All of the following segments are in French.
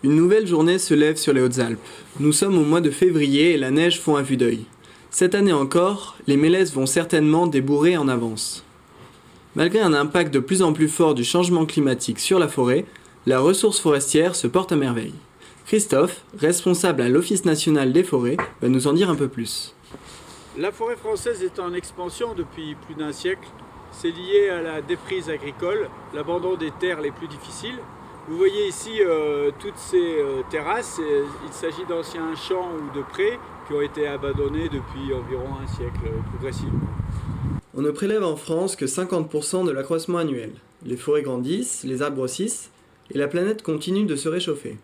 Une nouvelle journée se lève sur les Hautes-Alpes. Nous sommes au mois de février et la neige fond à vue d'œil. Cette année encore, les mélèzes vont certainement débourrer en avance. Malgré un impact de plus en plus fort du changement climatique sur la forêt, la ressource forestière se porte à merveille. Christophe, responsable à l'Office national des forêts, va nous en dire un peu plus. La forêt française est en expansion depuis plus d'un siècle. C'est lié à la déprise agricole, l'abandon des terres les plus difficiles. Vous voyez ici toutes ces terrasses. Il s'agit d'anciens champs ou de prés qui ont été abandonnés depuis environ un siècle progressivement. On ne prélève en France que 50% de l'accroissement annuel. Les forêts grandissent, les arbres grossissent, et la planète continue de se réchauffer.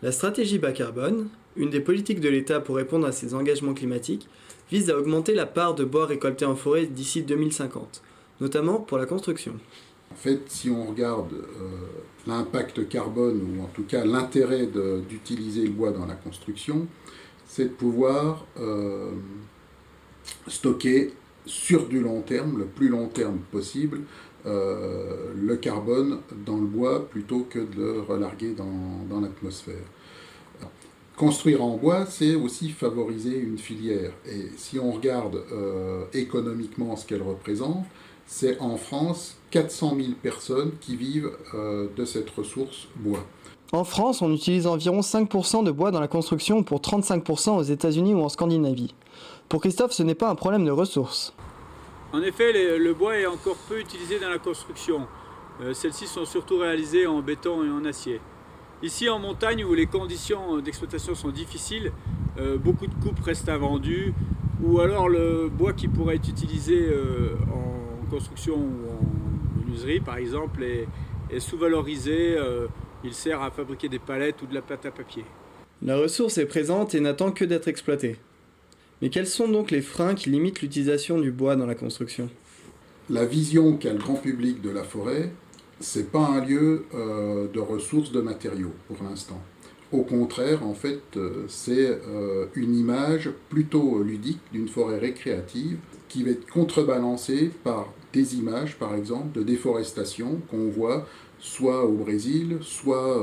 La stratégie bas carbone, une des politiques de l'État pour répondre à ses engagements climatiques, vise à augmenter la part de bois récolté en forêt d'ici 2050, notamment pour la construction. En fait, si on regarde l'impact carbone, ou en tout cas l'intérêt d'utiliser le bois dans la construction, c'est de pouvoir stocker sur du long terme, le plus long terme possible, le carbone dans le bois plutôt que de le relarguer dans l'atmosphère. Construire en bois, c'est aussi favoriser une filière. Et si on regarde économiquement ce qu'elle représente, c'est en France 400 000 personnes qui vivent de cette ressource bois. En France, on utilise environ 5% de bois dans la construction pour 35% aux États-Unis ou en Scandinavie. Pour Christophe, ce n'est pas un problème de ressources. En effet, le bois est encore peu utilisé dans la construction. Celles-ci sont surtout réalisées en béton et en acier. Ici en montagne, où les conditions d'exploitation sont difficiles, beaucoup de coupes restent invendues, ou alors le bois qui pourrait être utilisé en construction ou en menuiserie par exemple est sous-valorisé. Il sert à fabriquer des palettes ou de la pâte à papier. La ressource est présente et n'attend que d'être exploitée. Mais quels sont donc les freins qui limitent l'utilisation du bois dans la construction ? La vision qu'a le grand public de la forêt, c'est pas un lieu de ressources de matériaux pour l'instant. Au contraire, en fait, c'est une image plutôt ludique d'une forêt récréative qui va être contrebalancée par des images, par exemple, de déforestation qu'on voit soit au Brésil, soit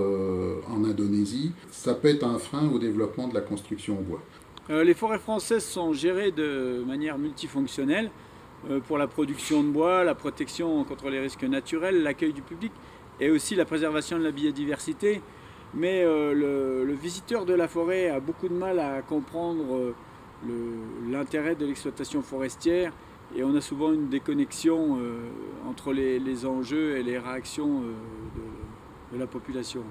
en Indonésie. Ça peut être un frein au développement de la construction en bois. Les forêts françaises sont gérées de manière multifonctionnelle pour la production de bois, la protection contre les risques naturels, l'accueil du public et aussi la préservation de la biodiversité. Mais le visiteur de la forêt a beaucoup de mal à comprendre l'intérêt de l'exploitation forestière et on a souvent une déconnexion entre les enjeux et les réactions de la population.